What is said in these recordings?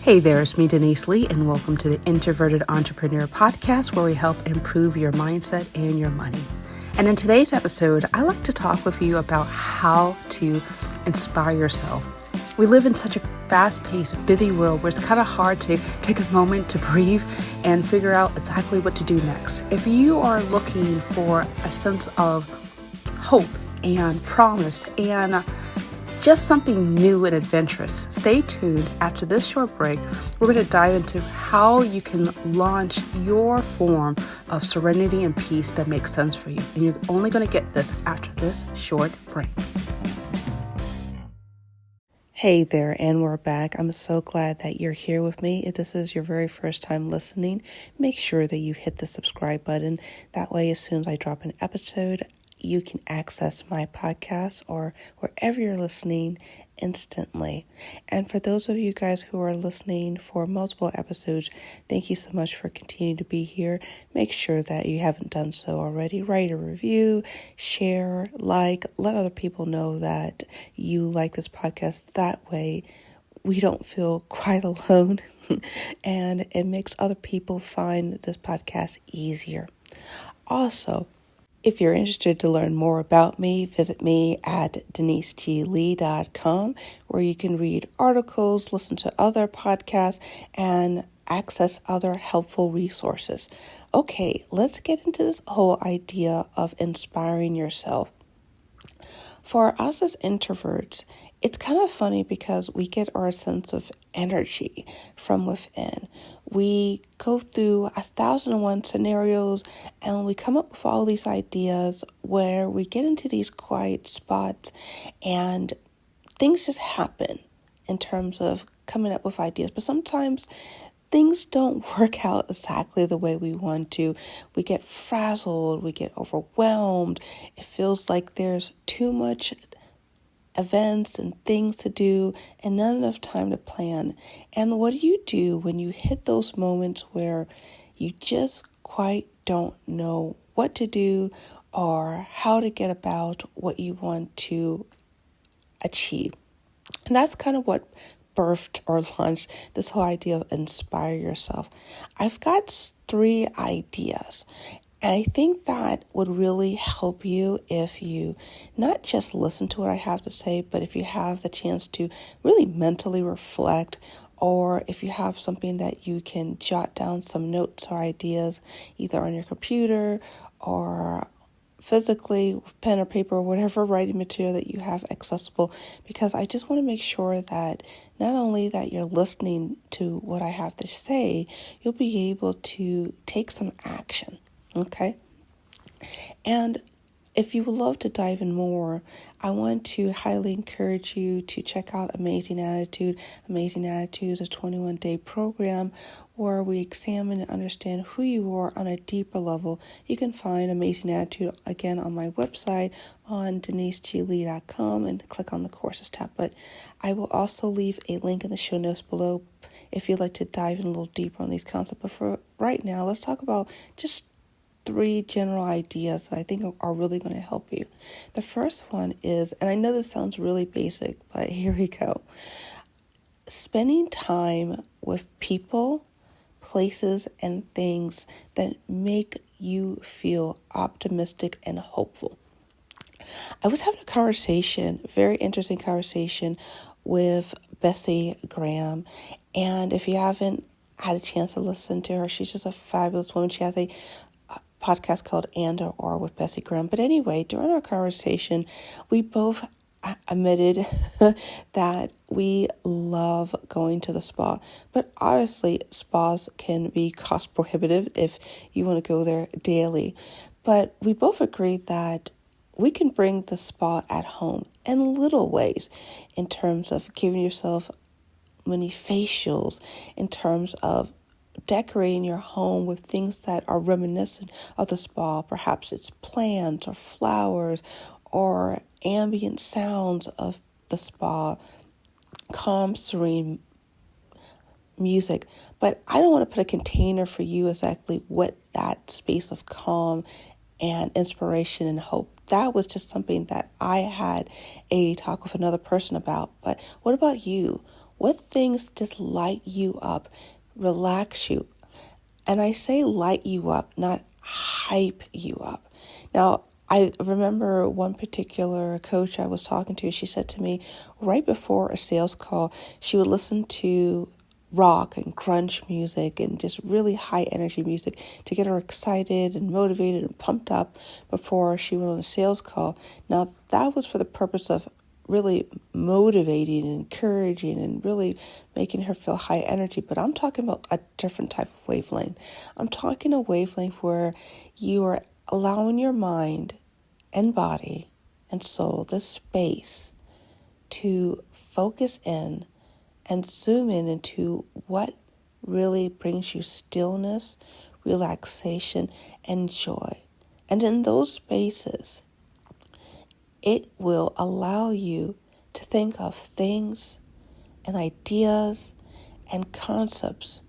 Hey there, it's me, Denise Lee, and welcome to the Introverted Entrepreneur Podcast, where we help improve your mindset and your money. And in today's episode, I like to talk with you about how to inspire yourself. We live in such a fast-paced, busy world where it's kind of hard to take a moment to breathe and figure out exactly what to do next. If you are looking for a sense of hope and promise and just something new and adventurous, stay tuned. After this short break, we're going to dive into how you can launch your form of serenity and peace that makes sense for you. And you're only going to get this after this short break. Hey there, and we're back. I'm so glad that you're here with me. If this is your very first time listening, make sure that you hit the subscribe button. That way, as soon as I drop an episode, you can access my podcast or wherever you're listening instantly. And for those of you guys who are listening for multiple episodes, thank you so much for continuing to be here. Make sure that you haven't done so already. Write a review, share, let other people know that you like this podcast. That way we don't feel quite alone and it makes other people find this podcast easier. Also, if you're interested to learn more about me, visit me at deniseglee.com, where you can read articles, listen to other podcasts, and access other helpful resources. Okay, let's get into this whole idea of inspiring yourself. For us as introverts, it's kind of funny because we get our sense of energy from within. We go through 1,001 scenarios and we come up with all these ideas where we get into these quiet spots and things just happen in terms of coming up with ideas. But sometimes things don't work out exactly the way we want to. We get frazzled, we get overwhelmed. It feels like there's too much events and things to do and not enough time to plan. And what do you do when you hit those moments where you just quite don't know what to do or how to get about what you want to achieve? And that's kind of what birthed or launched this whole idea of inspire yourself. I've got 3 ideas. And I think that would really help you if you not just listen to what I have to say, but if you have the chance to really mentally reflect, or if you have something that you can jot down some notes or ideas, either on your computer or physically with pen or paper or whatever writing material that you have accessible, because I just want to make sure that not only that you're listening to what I have to say, you'll be able to take some action. Okay. And if you would love to dive in more, I want to highly encourage you to check out Amazing Attitude. Amazing Attitude is a 21-day program where we examine and understand who you are on a deeper level. You can find Amazing Attitude again on my website on deniseglee.com and click on the courses tab. But I will also leave a link in the show notes below if you'd like to dive in a little deeper on these concepts. But for right now, let's talk about just 3 general ideas that I think are really going to help you. The first one is, and I know this sounds really basic, but here we go. Spending time with people, places, and things that make you feel optimistic and hopeful. I was having a very interesting conversation with Bessie Graham, and if you haven't had a chance to listen to her, she's just a fabulous woman. She has a podcast called And or with Bessie Graham. But anyway, during our conversation, we both admitted that we love going to the spa. But obviously, spas can be cost prohibitive if you want to go there daily. But we both agreed that we can bring the spa at home in little ways, in terms of giving yourself mini facials, in terms of decorating your home with things that are reminiscent of the spa. Perhaps it's plants or flowers or ambient sounds of the spa, calm, serene music. But I don't want to put a container for you exactly what that space of calm and inspiration and hope. That was just something that I had a talk with another person about. But what about you? What things just light you up, relax you? And I say light you up, not hype you up. Now, I remember one particular coach I was talking to, she said to me right before a sales call, she would listen to rock and grunge music and just really high energy music to get her excited and motivated and pumped up before she went on a sales call. Now, that was for the purpose of really motivating and encouraging and really making her feel high energy. But I'm talking about a different type of wavelength. I'm talking a wavelength where you are allowing your mind and body and soul this space to focus in and zoom in into what really brings you stillness, relaxation, and joy. And in those spaces, it will allow you to think of things and ideas and concepts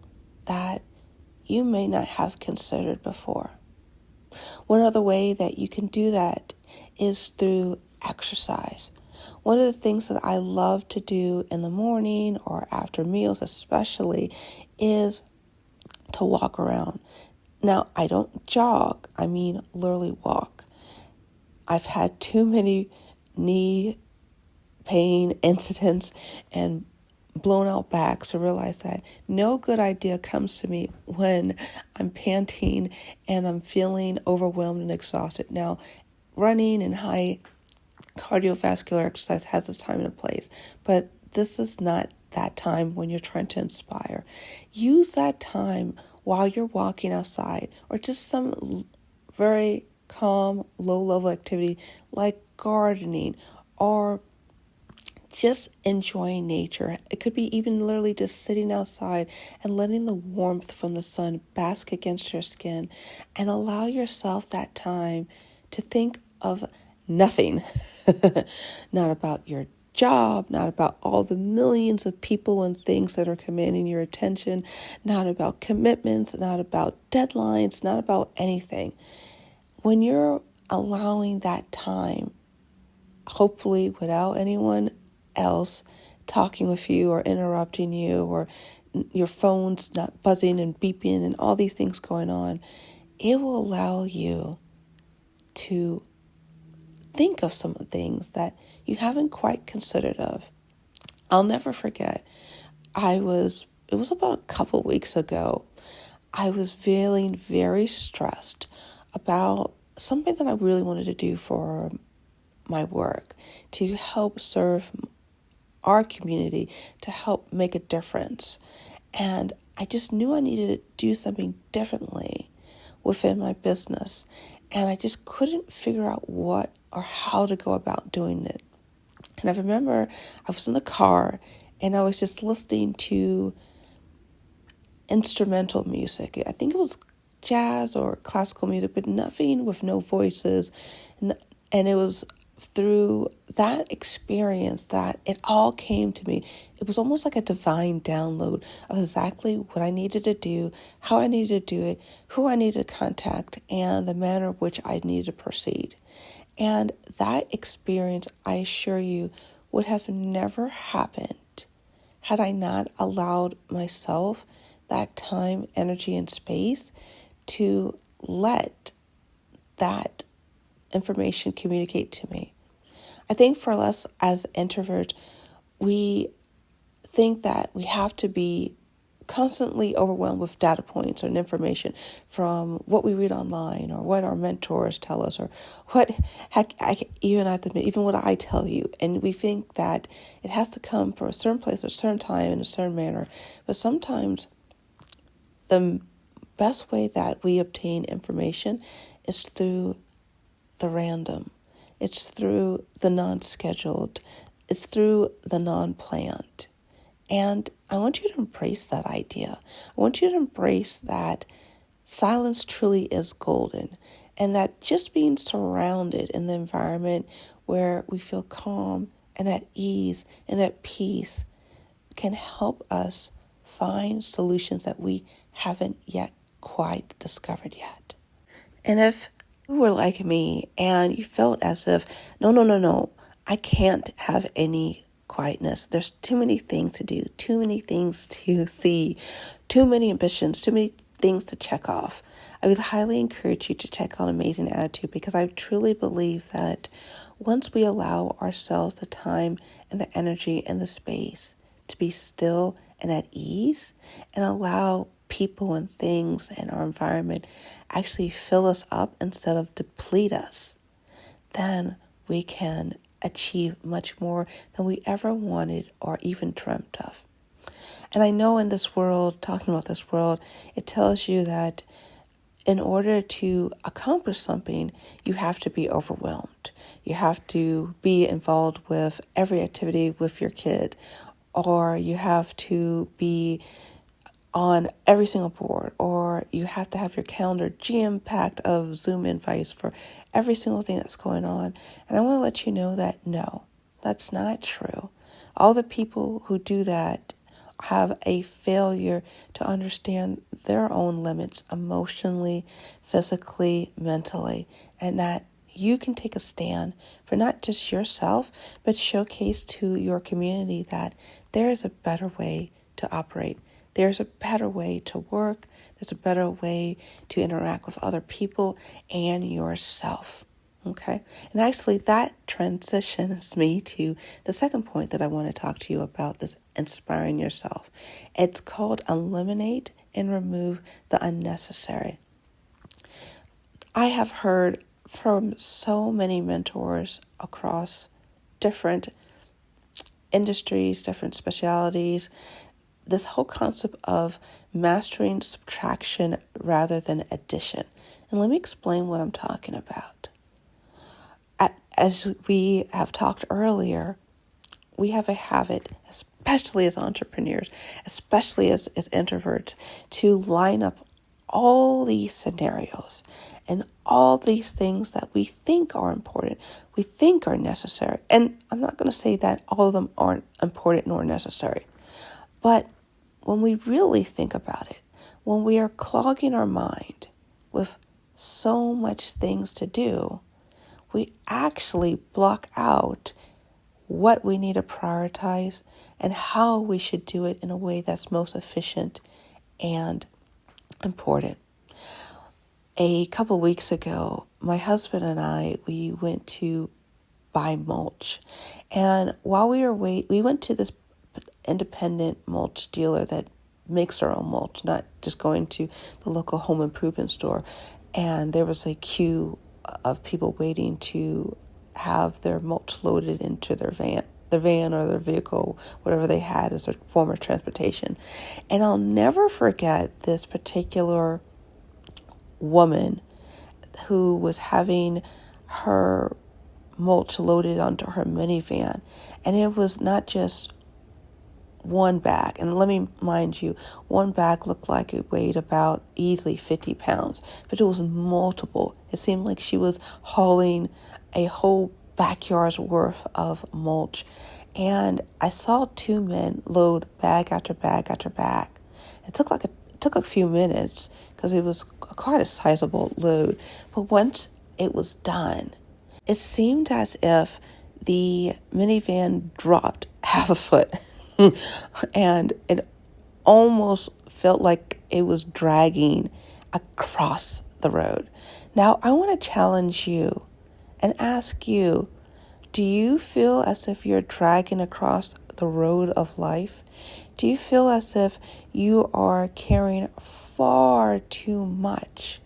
that you may not have considered before. One other way that you can do that is through exercise. One of the things that I love to do in the morning or after meals especially is to walk around. Now, I don't jog, I mean literally walk. I've had too many knee pain incidents and blown out backs to realize that no good idea comes to me when I'm panting and I'm feeling overwhelmed and exhausted. Now, running and high cardiovascular exercise has its time and a place, but this is not that time when you're trying to inspire. Use that time while you're walking outside or just some very calm, low-level activity like gardening or just enjoying nature. It could be even literally just sitting outside and letting the warmth from the sun bask against your skin and allow yourself that time to think of nothing. Not about your job, not about all the millions of people and things that are commanding your attention, not about commitments, not about deadlines, not about anything. When you're allowing that time, hopefully without anyone else talking with you or interrupting you or your phone's not buzzing and beeping and all these things going on, it will allow you to think of some things that you haven't quite considered of. I'll never forget, it was about a couple weeks ago, I was feeling very stressed about something that I really wanted to do for my work, to help serve our community, to help make a difference. And I just knew I needed to do something differently within my business. And I just couldn't figure out what or how to go about doing it. And I remember I was in the car and I was just listening to instrumental music. I think it was jazz or classical music, but nothing with no voices. And it was through that experience that it all came to me. It was almost like a divine download of exactly what I needed to do, how I needed to do it, who I needed to contact, and the manner in which I needed to proceed. And that experience, I assure you, would have never happened had I not allowed myself that time, energy, and space to let that information communicate to me. I think for us as introverts, we think that we have to be constantly overwhelmed with data points or information from what we read online or what our mentors tell us or what, heck, even what I tell you. And we think that it has to come from a certain place, a certain time, in a certain manner. But sometimes the best way that we obtain information is through the random. It's through the non-scheduled. It's through the non-planned. And I want you to embrace that idea. I want you to embrace that silence truly is golden, and that just being surrounded in the environment where we feel calm and at ease and at peace can help us find solutions that we haven't yet quite discovered yet. And if you were like me and you felt as if, no, I can't have any quietness. There's too many things to do, too many things to see, too many ambitions, too many things to check off. I would highly encourage you to check out Amazing Attitude, because I truly believe that once we allow ourselves the time and the energy and the space to be still and at ease, and allow people and things and our environment actually fill us up instead of deplete us, then we can achieve much more than we ever wanted or even dreamt of. And I know in this world, talking about this world, it tells you that in order to accomplish something, you have to be overwhelmed. You have to be involved with every activity with your kid, or you have to be on every single board, or you have to have your calendar jam-packed of Zoom invites for every single thing that's going on. And I want to let you know that no, that's not true. All the people who do that have a failure to understand their own limits emotionally, physically, mentally, and that you can take a stand for not just yourself, but showcase to your community that there is a better way to operate. There's a better way to work. There's a better way to interact with other people and yourself. Okay? And actually, that transitions me to the second point that I want to talk to you about, this inspiring yourself. It's called eliminate and remove the unnecessary. I have heard from so many mentors across different industries, different specialities, this whole concept of mastering subtraction rather than addition. And let me explain what I'm talking about. As we have talked earlier, we have a habit, especially as entrepreneurs, especially as introverts, to line up all these scenarios and all these things that we think are important, we think are necessary. And I'm not going to say that all of them aren't important nor necessary, but when we really think about it, when we are clogging our mind with so much things to do, we actually block out what we need to prioritize and how we should do it in a way that's most efficient and important. A couple weeks ago, my husband and I, we went to buy mulch. And while we went to this independent mulch dealer that makes their own mulch, not just going to the local home improvement store. And there was a queue of people waiting to have their mulch loaded into their van or their vehicle, whatever they had as their form of transportation. And I'll never forget this particular woman who was having her mulch loaded onto her minivan. And it was not just one bag. And let me mind you, one bag looked like it weighed about easily 50 pounds, but it was multiple. It seemed like she was hauling a whole backyard's worth of mulch. And I saw two men load bag after bag after bag. It took a few minutes because it was quite a sizable load. But once it was done, it seemed as if the minivan dropped half a foot. And it almost felt like it was dragging across the road. Now, I want to challenge you and ask you, do you feel as if you're dragging across the road of life? Do you feel as if you are carrying far too much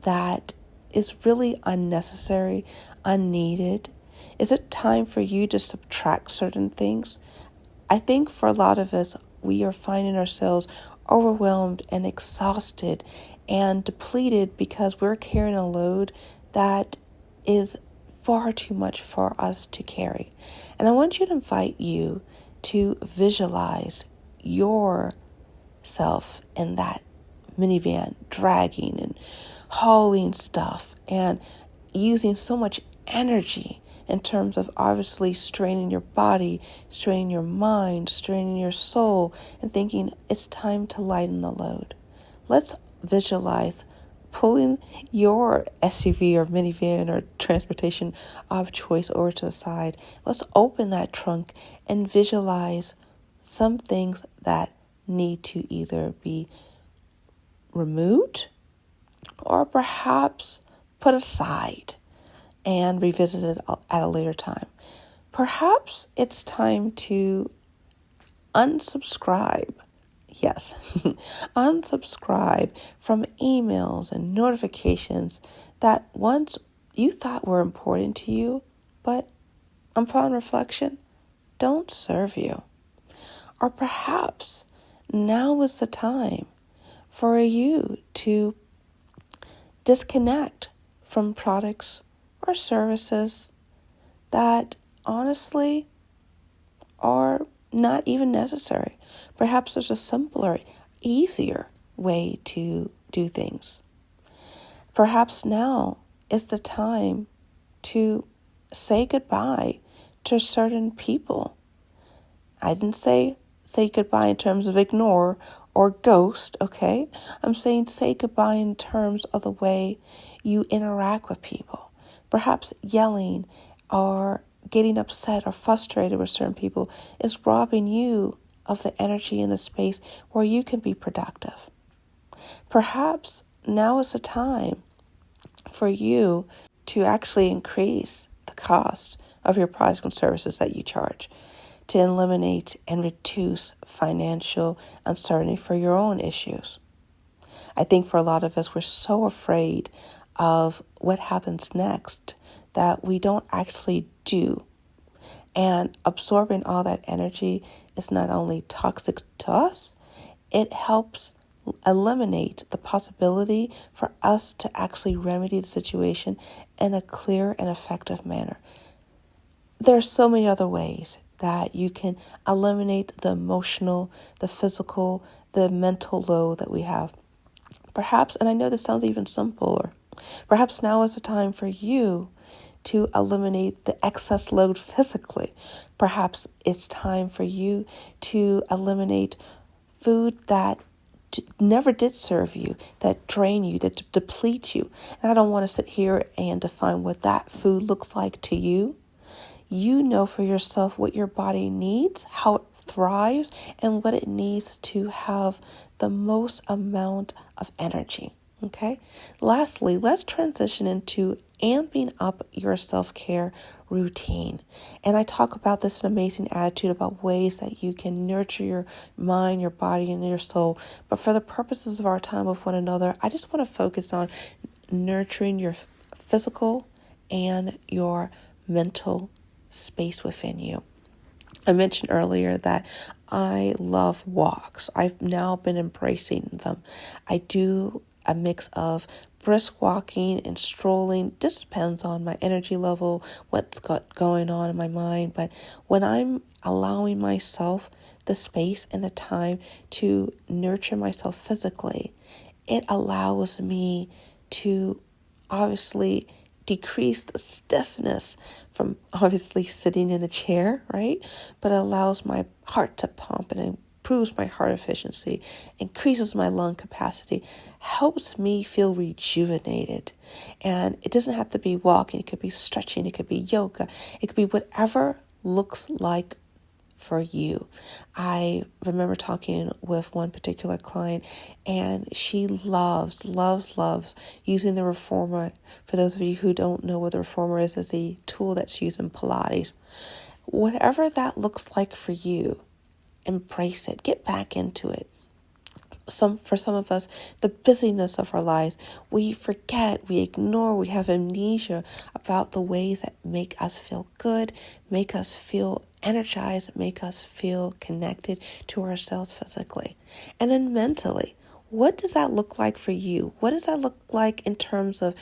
that is really unnecessary, unneeded? Is it time for you to subtract certain things? I think for a lot of us, we are finding ourselves overwhelmed and exhausted and depleted because we're carrying a load that is far too much for us to carry. And I want you to invite you to visualize yourself in that minivan, dragging and hauling stuff and using so much energy in terms of obviously straining your body, straining your mind, straining your soul, and thinking it's time to lighten the load. Let's visualize pulling your SUV or minivan or transportation of choice over to the side. Let's open that trunk and visualize some things that need to either be removed or perhaps put aside and revisit it at a later time. Perhaps it's time to unsubscribe. Yes, unsubscribe from emails and notifications that once you thought were important to you, but upon reflection, don't serve you. Or perhaps now is the time for you to disconnect from products or services that honestly are not even necessary. Perhaps there's a simpler, easier way to do things. Perhaps now is the time to say goodbye to certain people. I didn't say goodbye in terms of ignore or ghost, okay? I'm saying say goodbye in terms of the way you interact with people. Perhaps yelling or getting upset or frustrated with certain people is robbing you of the energy and the space where you can be productive. Perhaps now is the time for you to actually increase the cost of your products and services that you charge, to eliminate and reduce financial uncertainty for your own issues. I think for a lot of us, we're so afraid of what happens next that we don't actually do. And absorbing all that energy is not only toxic to us, it helps eliminate the possibility for us to actually remedy the situation in a clear and effective manner. There are so many other ways that you can eliminate the emotional, the physical, the mental load that we have. Perhaps, and I know this sounds even simpler, perhaps now is the time for you to eliminate the excess load physically. Perhaps it's time for you to eliminate food that never did serve you, that drain you, that deplete you. And I don't want to sit here and define what that food looks like to you. You know for yourself what your body needs, how it thrives, and what it needs to have the most amount of energy. Okay? Lastly, let's transition into amping up your self-care routine. And I talk about this in Amazing Attitude about ways that you can nurture your mind, your body, and your soul. But for the purposes of our time with one another, I just want to focus on nurturing your physical and your mental space within you. I mentioned earlier that I love walks. I've now been embracing them. I do a mix of brisk walking and strolling. This depends on my energy level, what's going on in my mind. But when I'm allowing myself the space and the time to nurture myself physically, it allows me to obviously decrease the stiffness from obviously sitting in a chair, right? But it allows my heart to pump and improves my heart efficiency, increases my lung capacity, helps me feel rejuvenated. And it doesn't have to be walking. It could be stretching. It could be yoga. It could be whatever looks like for you. I remember talking with one particular client, and she loves using the reformer. For those of you who don't know what the reformer is, it's a tool that's used in Pilates. Whatever that looks like for you, embrace it. Get back into it. For some of us, the busyness of our lives, we forget, we ignore, we have amnesia about the ways that make us feel good, make us feel energized, make us feel connected to ourselves physically. And then mentally, what does that look like for you? What does that look like in terms of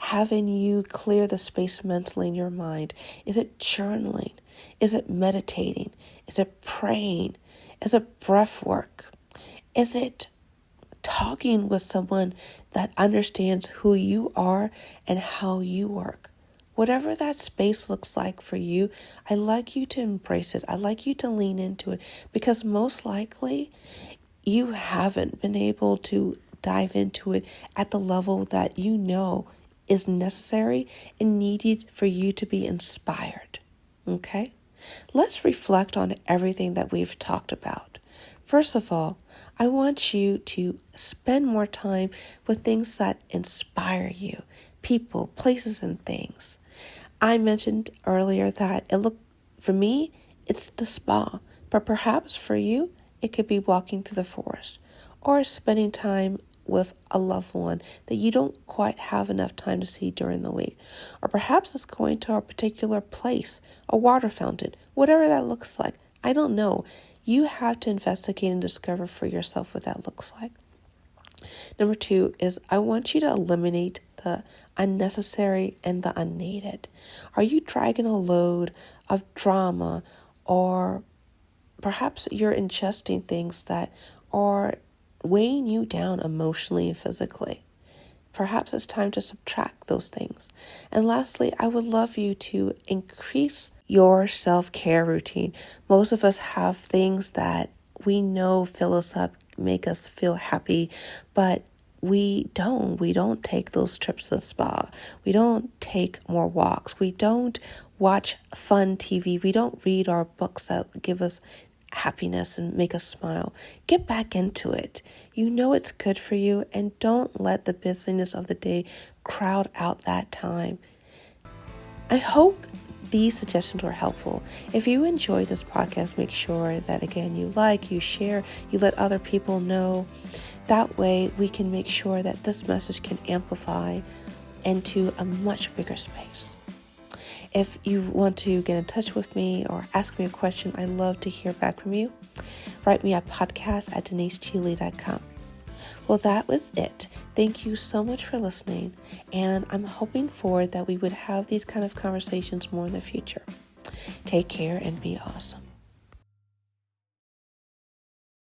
having you clear the space mentally in your mind? Is it journaling? Is it meditating? Is it praying? Is it breath work? Is it talking with someone that understands who you are and how you work? Whatever that space looks like for you, I'd like you to embrace it. I'd like you to lean into it, because most likely you haven't been able to dive into it at the level that you know is necessary and needed for you to be inspired. Okay? Let's reflect on everything that we've talked about. First of all, I want you to spend more time with things that inspire you, people, places, and things. I mentioned earlier that for me, it's the spa, but perhaps for you, it could be walking through the forest or spending time with a loved one that you don't quite have enough time to see during the week. Or perhaps it's going to a particular place, a water fountain, whatever that looks like. I don't know. You have to investigate and discover for yourself what that looks like. Number 2 is I want you to eliminate the unnecessary and the unneeded. Are you dragging a load of drama, or perhaps you're ingesting things that are weighing you down emotionally and physically? Perhaps it's time to subtract those things. And lastly, I would love you to increase your self-care routine. Most of us have things that we know fill us up, make us feel happy, but we don't take those trips to the spa. We don't take more walks. We don't watch fun TV. We don't read our books that give us happiness and make us smile. Get back into it. You know it's good for you, and don't let the busyness of the day crowd out that time. I hope these suggestions were helpful. If you enjoyed this podcast, make sure that, again, you share, you let other people know. That way we can make sure that this message can amplify into a much bigger space. If you want to get in touch with me or ask me a question, I love to hear back from you. Write me at podcast@denisechile.com. Well, that was it. Thank you so much for listening, and I'm hoping that we would have these kind of conversations more in the future. Take care and be awesome.